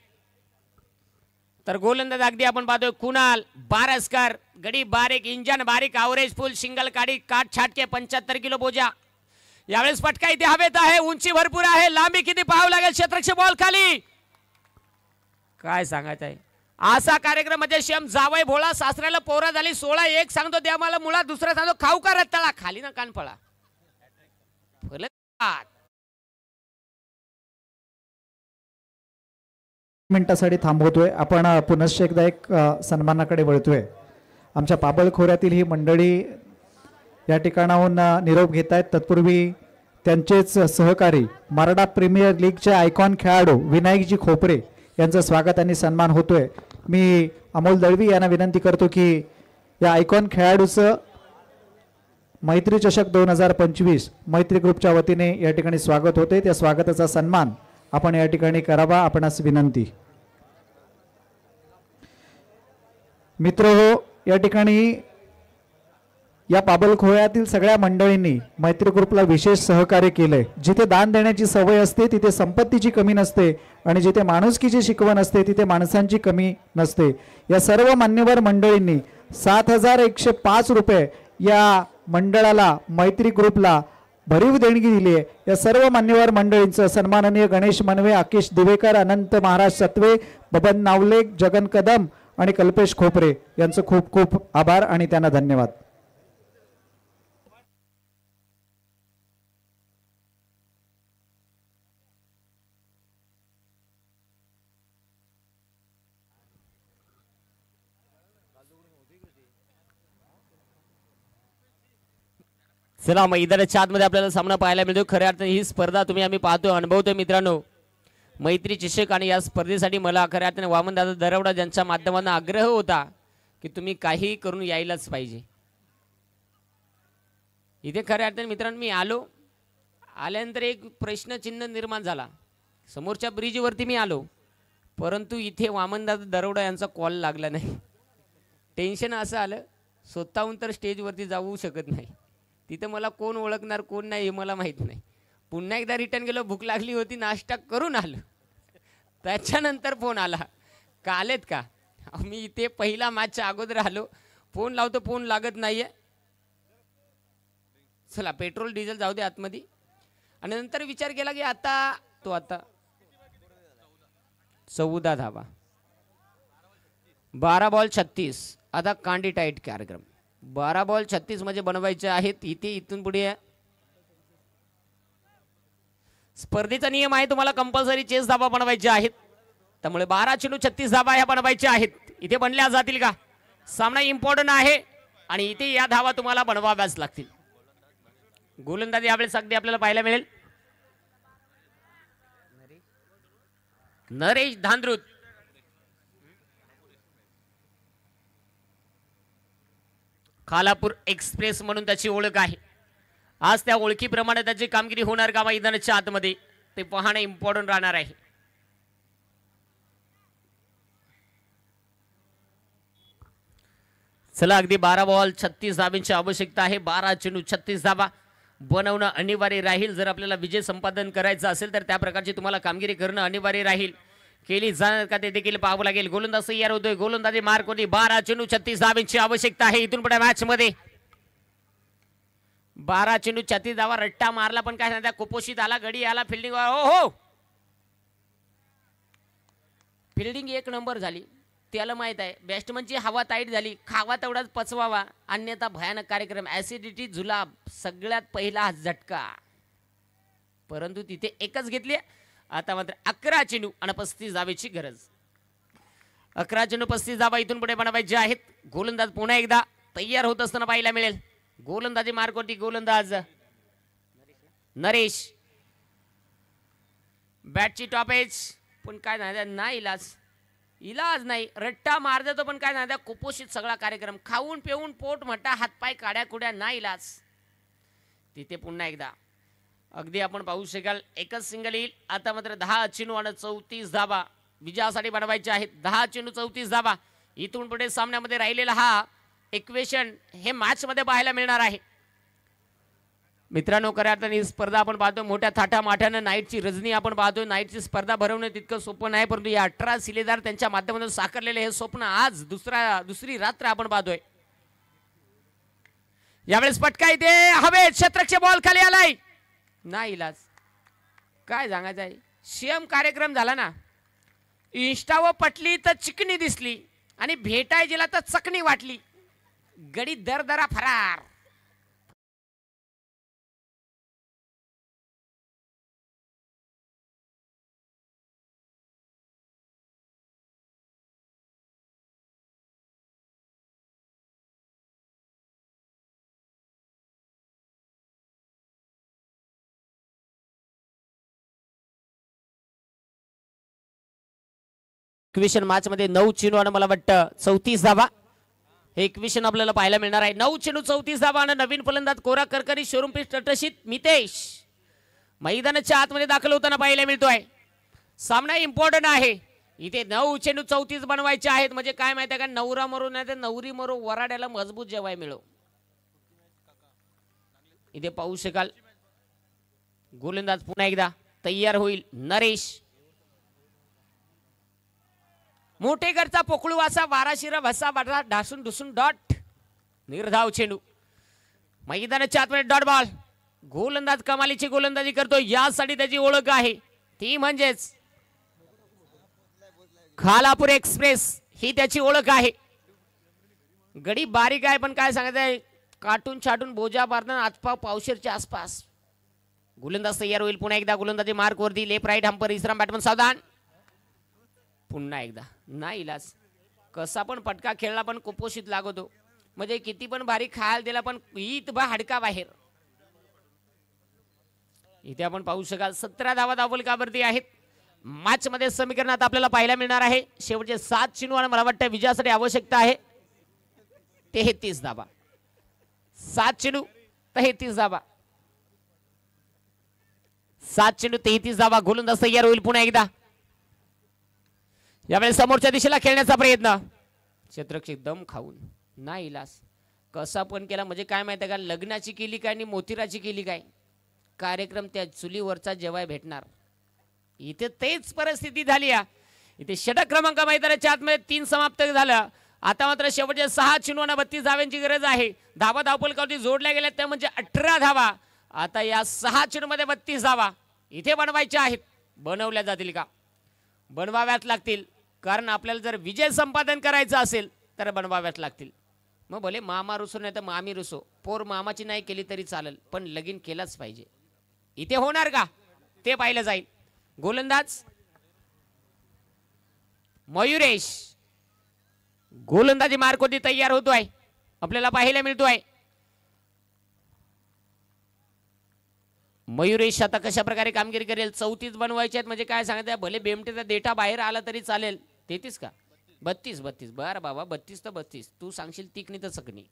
तर गोलंदाज अगदी आपण पाहतोय कुणाल बारसकर. गडी बारीक, इंजन बारीक, आवरेज फुल, सिंगल काडी, काट छाटके 75 किलो बोजा. यावेळेस फटका इथे हवेत आहे. उंची भरपूर आहे. लांबी किती पाहावं लागेल. क्षेत्ररक्षक बॉल खाली. काय सांगायचं आहे असा कार्यक्रम म्हणजे शेम जावय भोळा सासऱ्याला पोरा झाली 16. एक सांगतो द्या मला मुळा, दुसरा सांगतो खाऊ का रत्ताला. खाली ना कान पळा. मिनिटासाठी थांबवतोय आपण. पुनश्च एकदा एक सन्मानाकडे वळतोय. आमच्या पाबळ खोऱ्यातील ही मंडळी या ठिकाणाहून निरोप घेत आहेत. तत्पूर्वी त्यांचेच सहकारी मराठा प्रीमियर लीगचे आयकॉन खेळाडू विनायकजी खोपरे यांचं स्वागत आणि सन्मान होतोय. मी अमोल दळवी यांना विनंती करतो की या आयकॉन खेळाडूचं मैत्री चषक 2025 मैत्री ग्रुपच्या वतीने या ठिकाणी स्वागत होते. त्या स्वागताचा सन्मान आपण या ठिकाणी करावा आपणास विनंती. मित्र हो, या ठिकाणी या पाबलखोळ्यातील सगळ्या मंडळींनी मैत्री ग्रुपला विशेष सहकार्य केलंय. जिथे दान देण्याची सवय असते तिथे संपत्तीची कमी नसते आणि जिथे माणुसकीची शिकवण असते तिथे माणसांची कमी नसते. या सर्व मान्यवर मंडळींनी 7,105 रुपये या मंडळाला मैत्री ग्रुपला भरीव देणगी दिली आहे. या सर्व मान्यवर मंडळींचं सन्माननीय गणेश मनवे, आकेश दिवेकर, अनंत महाराज सत्वे, बबन नावले, जगन कदम आणि कल्पेश खोपरे यांचं खूप खूप आभार आणि त्यांना धन्यवाद. चला मैदानाच्या आतमध्ये आपल्याला सामना पाहायला मिळतो. खऱ्या अर्थाने ही स्पर्धा आम्ही पाहतोय, अनुभवतोय मित्रांनो. मैत्री चषक आणि या स्पर्धेसाठी मला खऱ्या अर्थाने वामनदादा दरवडा ज्यांच्या माध्यमातून आग्रह होता की तुम्ही काही करून यायलाच पाहिजे. इथे खऱ्या अर्थाने मित्रांनो मी आल्यानंतर एक प्रश्नचिन्ह निर्माण झाला. समोरच्या ब्रिजवरती मी आलो, परंतु इथे वामनदादा दरवडा यांचा कॉल लागला नाही. टेन्शन असं आलं, स्वतःहून तर स्टेजवरती जाऊ शकत नाही, तिथं मला कोण ओळखणार कोण नाही हे मला माहीत नाही. पुन्हा एकदा रिटर्न गेलो, भूक लागली होती, नाश्ता करून आलो. त्याच्यानंतर फोन आला, का आलेत का? मी इथे पहिला मॅचच्या अगोदर आलो, फोन लावतो, फोन लागत नाहीये. चला पेट्रोल डिझेल जाऊ दे आतमध्ये. आणि नंतर विचार केला की आता 14 धावा, 12 बॉल 36. आता कांडी टाईट कार्यक्रम. 12 बॉल 36 म्हणजे बनवायचे आहेत. इथून पुढे स्पर्धेचा नियम आहे, तुम्हाला कंपल्सरी चेस धाबा बनवायचे आहेत. त्यामुळे 12 चेंडू 36 धाबा ह्या बनवायच्या आहेत. इथे बनल्या जातील का? सामना इम्पॉर्टंट आहे आणि इथे या धावा तुम्हाला बनवाव्याच लागतील. गोलंदाजी यावेळेस अगदी आपल्याला पाहायला मिळेल. नरेश धांद्रुत, खालापूर एक्सप्रेस म्हणून त्याची ओळख आहे. आज त्या ओळखीप्रमाणे त्याची कामगिरी होणार का मैदानाच्या आतमध्ये ते पाहणं इम्पॉर्टंट राहणार आहे. चला अगदी 12 बॉल 36 धाब्यांची आवश्यकता आहे. 12 चेंडू 36 धाबा बनवणं अनिवार्य राहील. जर आपल्याला विजय संपादन करायचं असेल तर त्या प्रकारची तुम्हाला कामगिरी करणं अनिवार्य राहील. केली जाणार का ते देखील पाहावं लागेल. गोलंदाज तयार होतोय, गोलंदाजी मार्क होती. 12 चेंडू 36 धाब्यांची आवश्यकता आहे. इथून पुढे मॅच मध्ये 12 चेंडू 36 धावा. रट्टा मारला पण काय नाही, कुपोषित आला, गडी आला, फिल्डिंग हो फिल्डिंग 1 नंबर झाली. त्याला माहित आहे बॅट्समनची हवा टाईट झाली, खावा तेवढाच पचवावा, अन्यथा भयानक कार्यक्रम. ऍसिडिटी, जुलाब, सगळ्यात पहिला झटका. परंतु तिथे एकच घेतली. आता मात्र 11 चेंडू आणि 35 धावेची गरज. 11 चेंडू 35 धावा इथून पुढे बनवायचे आहेत. गोलंदाज पुन्हा एकदा तयार होत असताना पाहायला मिळेल. गोलंदाजी मार्क होती. गोलंदाज नरेश, बॅटची टॉपेज पण काय नाही, इलाज नाही. रट्टा मार देतो पण काय नाही, कुपोषित सगळा कार्यक्रम. खाऊन पिऊन पोट म्हटा, हातपाय काड्या कुड्या, नाही इलाज. तिथे पुन्हा एकदा अगदी आपण पाहू शकाल एकच सिंगल येईल. आता मात्र 10 चेंडू आणि 34 धाबा विजयासाठी बनवायचे आहेत. 10 चेंडू 34 धाबा. इथून पुढे सामन्यामध्ये राहिलेला हा इक्वेशन हे मॅच मध्ये पाहायला मिळणार आहे. मित्रांनो खऱ्या अर्थाने ही स्पर्धा आपण पाहतो मोठ्या थाटामाठानं. नाईटची रजनी आपण पाहतोय. नाईटची स्पर्धा भरवणं तितकं सोपं नाही, परंतु या 18 शिलेदार त्यांच्या माध्यमातून साकारलेले हे स्वप्न आज दुसरी रात्र आपण पाहतोय. यावेळेस पटका इथे हवेत, क्षेत्ररक्षक बॉल खाली आलाय. नाही इलाज, काय सांगायचं आहे. सीएम कार्यक्रम झाला ना, इंस्टावर पटली तर चिकनी दिसली आणि भेटाय गेला तर चकणी वाटली. गडी दरदरा फरार. इक्वेशन मॅच मध्ये 9 चेंडू आणि मला वाटतं 34 धावा हे इक्वेशन आपल्याला पाहायला मिळणार आहे. 9 चेंडू 34 धावा आणि नवीन फलंदाज कोरा करकरी शोरूम पीच तटशीत मितेश मैदानाच्या आतमध्ये दाखल होताना पाहायला मिळतोय. सामना इम्पॉर्टंट आहे. इथे 9 चेंडू 34 बनवायचे आहेत. म्हणजे काय माहिती आहे का, नवरा मरो नाही तर नवरी मरो, वराड्याला मजबूत जेवाय मिळो. इथे पाहू शकाल गोलंदाज पुन्हा एकदा तयार होईल. नरेश मोठेकरचा पोकळू असा वाराशिरा भसा वाटला ढासून ढुसून डॉट. निर्धाव चेंडू मैदानाच्या आतमध्ये डॉट बॉल. गोलंदाज कमालीची गोलंदाजी करतो. यासाठी त्याची ओळख आहे ती म्हणजेच खालापूर एक्सप्रेस ही त्याची ओळख आहे. गडी बारीक आहे पण काय सांगायचंय काटून छाटून बोजा मारताना आतपाव पावशेरच्या आसपास. गोलंदाज तयार होईल पुन्हा एकदा. गोलंदाजी मार्क वरती लेफ्ट राईट हंपर इस्राम बॅटमन सावधान. पुन्हा एकदा नाही इलाज. कसा पण पटका खेळला पण कुपोषित लागतो. म्हणजे किती पण भारी खायला दिला पण ईत बा हाडका बाहेर. इथे आपण पाहू शकाल 17 धावा धावफलकावरती आहेत. मॅच मध्ये समीकरणात आपल्याला पाहायला मिळणार आहे शेवटचे 7 चेंडू आणि मला वाटतं विजयासाठी आवश्यकता आहे 33 धावा. 7 चेंडू 33 धावा. 7 चेंडू 33 धावा. गोलंदाज तयार होईल पुन्हा एकदा. यावेळेस समोरच्या दिशेला खेळण्याचा प्रयत्न. क्षेत्ररक्षक दम खाऊन नाही इलाज. कसा पण केला म्हणजे काय माहिती का लग्नाची केली काय आणि मोतीराची केली काय. कार्यक्रम त्या चुलीवरचा जेवाय भेटणार. इथे तेच परिस्थिती झाली. इथे षटक क्रमांक मैदानाच्या आतमध्ये 3 समाप्त झालं. आता मात्र शेवटचे 6 चेंडू आणि 32 धाव्यांची गरज आहे. धावा धावफलकावरती जोडल्या गेल्या त्या म्हणजे 18 धावा. आता या 6 चेंडूमध्ये 32 धावा इथे बनवायच्या आहेत. बनवल्या जातील का? बनवाव्याच लागतील कारण आपल्याला जर विजय संपादन करायचा असेल तर बनवाव्याच लागतील. मग भले मामा रुसो नाही तर मामी रुसो पोर मामाची नाही केली तरी चालेल पण लगीन केलाच पाहिजे. इथे होणार का ते पाहिलं जाईल. गोलंदाज मयुरेश गोलंदाजी मार्क होती तयार होतोय आपल्याला पाहायला मिळतोय. मयुरेश आता कशा प्रकारे कामगिरी करेल. 34 बनवायचे आहेत म्हणजे काय सांगत भले बेमटेचा डेटा बाहेर आला तरी चालेल. 33 का 32 बरं बाबा 32 तर 32 तू सांगशील तिकणी तर चकणी.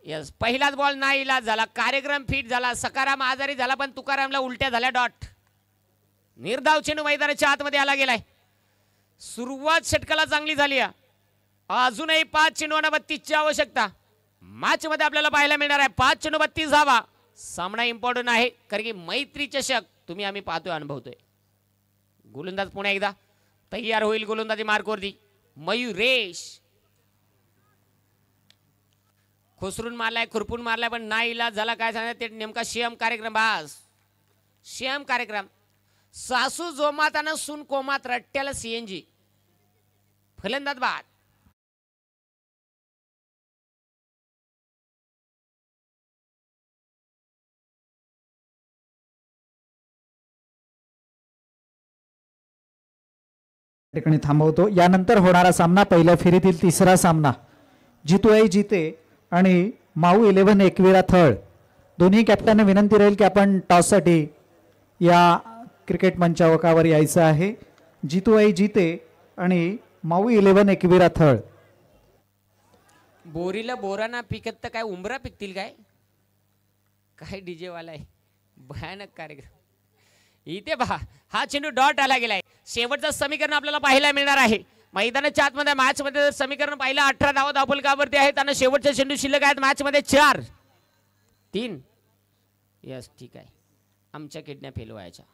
यस पहिलाच बॉल नाही इलाज झाला. कार्यक्रम फिट झाला. सकाराम आजारी झाला पण तुकारामला उलट्या झाल्या डॉट. निर्धाव चेंडू मैदानाच्या आतमध्ये आला गेलाय. सुरुवात षटकाला चांगली झाली. अजूनही 5 चेंडू आणि 32 ची आवश्यकता मॅच मध्ये आपल्याला पाहायला मिळणार आहे. 5 चेंडू 32 धावा. सामना इम्पॉर्टंट आहे कारण की मैत्री चषक तुम्ही आम्ही पाहतोय अनुभवतोय. गोलंदाज पुन्हा एकदा तयार होईल. गोलंदाजी मार्कवरती मयुरेश खुसरून मारलाय खुरपून मारलाय पण नाही इलाज झाला. काय सांगणार ते नेमका शेम कार्यक्रम. बास शेम कार्यक्रम. सासू जोमात आणि सून कोमात रट्ट्याला सीएनजी. फलंदाज बाद. ठिकाणी थांबवतो. यानंतर होणारा सामना पहिल्या फेरीतील 3रा सामना जितू आई जिते आणि माऊ 11 एकविरा थळ. दोन्ही कॅप्टनना विनंती राहील की आपण टॉससाठी या क्रिकेट मंचावर यायचं आहे. जितू आई जिते आणि माऊ 11 एकविरा थळ. बोरीला बोराना पिकत तर काय उंबरा पिकतील काय काय डीजे वाला आहे. भयानक कार्यक्रम. इथे पहा हा चेंडू डॉट आला गेलाय. शेवटचं समीकरण आपल्याला पाहायला मिळणार आहे मैदानाच्या आतमध्ये. मॅच मध्ये समीकरण पाहिलं 18 धावा धावफलकावरती आहेत आणि शेवटचे चेंडू शिल्लक आहेत मॅच मध्ये 4-3. यस ठीक आहे आमच्या किडनॅप फेल व्हायच्या.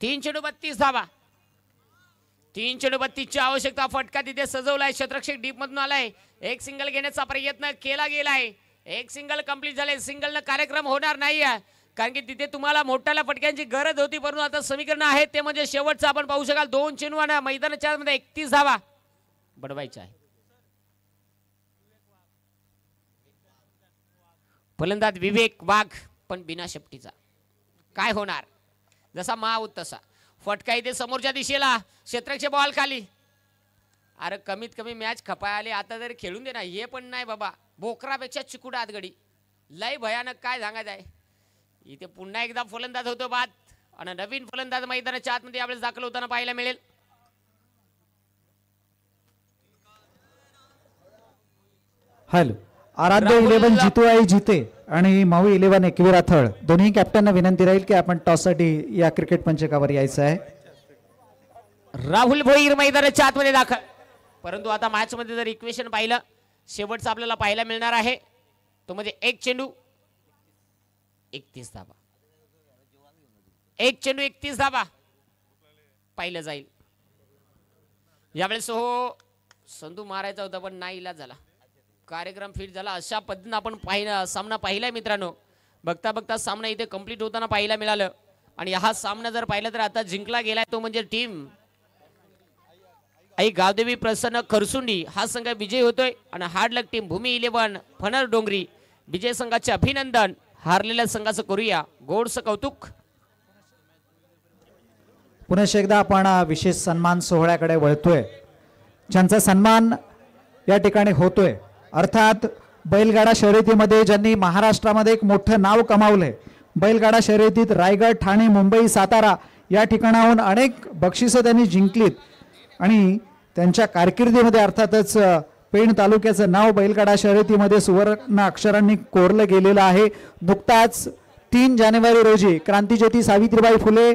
3 चेंडू 32 धावा. 3 चेंडू 32 ची आवश्यकता. फटका तिथे सजवलाय. क्षेत्ररक्षक डीप मधून आलाय. एक सिंगल घेण्याचा प्रयत्न केला गेलाय. एक सिंगल कंप्लीट झाले. सिंगल न कार्यक्रम होणार नाही कारण की तिथे तुम्हाला मोठ्याला फटक्यांची गरज होती परंतु आता समीकरण आहे ते म्हणजे शेवटचं आपण पाहू शकाल 2 चेंडू आणि मैदानाच्या मध्ये 31 धावा बनवायच्या आहे. फलंदाज विवेक वाघ पण बिना शेपटीचा. काय होणार जसा माऊत तसा फटका इथे समोरच्या दिशेला. क्षेत्ररक्षक बॉल खाली. अरे कमीत कमी मॅच खपाय आले आता जरी खेळून दे ना. हे पण नाही बाबा बोकरापेक्षा चिकुड आतगडी लय भयानक. काय सांगायचं आहे. इथे पुन्हा एकदा फलंदाज होतो बाद आणि नवीन फलंदाज मैदानाच्या आतमध्ये यावेळेस दाखल होताना पाहायला मिळेल. हॅलो आराध्य 11 जितू आई जिते आणि माऊ 11 एकविरा थळ. दोन्ही कॅप्टनना विनंती राहील की आपण टॉससाठी या क्रिकेट मंचावर यायचं आहे. राहुल भोईर मैदानाच्या आतमध्ये दाखल. परंतु आता मॅच मध्ये जर इक्वेशन पाहिलं शेवटचं आपल्याला पाहायला मिळणार आहे तो म्हणजे एक चेंडू 31 धाबा, एक चेंडू 31 धाबा पाहिलं जाईल. यावेळेस हो संधू मारायचा होता पण नाही इलाज झाला, कार्यक्रम फिट झाला. अशा पद्धतीने आपण सामना पाहिलाय मित्रांनो. बघता बघता सामना इथे कंप्लीट होताना पाहायला मिळालं. आणि हा सामना जर पाहिला तर आता जिंकला गेलाय तो म्हणजे टीम आई गावदेवी प्रसन्न खरसुंडी हा संघ विजय होतोय. आणि हार्ड लक टीम भूमी 11 फनर डोंगरी विजय संघाचे अभिनंदन. हारलेल्या संघाचं करूया गोडसं कौतुक. पुन्हा एकदा आपण विशेष सन्मान सोहळ्याकडे वळतोय, ज्यांचा सन्मान या ठिकाणी होतोय. अर्थात बैलगाडा शर्यतीमध्ये ज्यांनी महाराष्ट्रामध्ये एक मोठं नाव कमावलंय. बैलगाडा शर्यतीत रायगड, ठाणे, मुंबई, सातारा या ठिकाणाहून अनेक बक्षिसं त्यांनी जिंकलीत. आणि त्यांच्या कारकिर्दीमध्ये अर्थातच पेण तालुक्याचं नाव बैलगाडा शर्यतीमध्ये सुवर्ण अक्षरांनी कोरलं गेलेलं आहे. नुकताच 3 जानेवारी रोजी क्रांतिज्योती सावित्रीबाई फुले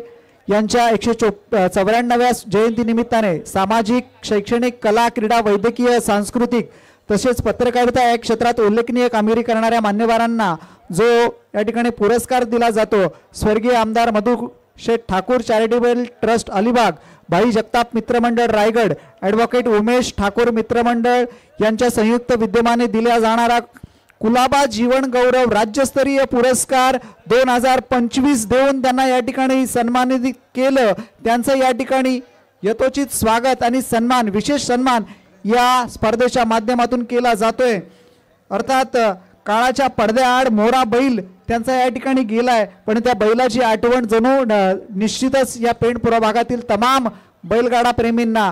यांच्या 194व्या जयंती निमित्ताने सामाजिक, शैक्षणिक, कला, क्रीडा, वैद्यकीय, सांस्कृतिक तसेच पत्रकारिता या क्षेत्रात उल्लेखनीय कामगिरी करणाऱ्या मान्यवरांना जो या ठिकाणी पुरस्कार दिला जातो, स्वर्गीय आमदार मधु शेठ ठाकूर चॅरिटेबल ट्रस्ट अलिबाग, भाई जगताप मित्रमंडळ रायगड, ॲडव्होकेट उमेश ठाकूर मित्रमंडळ यांच्या संयुक्त विद्यमाने दिला जाणारा कुलाबा जीवन गौरव राज्यस्तरीय पुरस्कार 2025 देऊन त्यांना या ठिकाणी सन्मानित केलं. त्यांचं या ठिकाणी यथोचित स्वागत आणि सन्मान, विशेष सन्मान या स्पर्धेच्या माध्यमातून केला जातोय. अर्थात काळाच्या पडद्याआड मोरा बैल त्यांचा या ठिकाणी गेलाय, पण त्या बैलाची आठवण जणू निश्चितच या पेण पुरा भागातील तमाम बैलगाडा प्रेमींना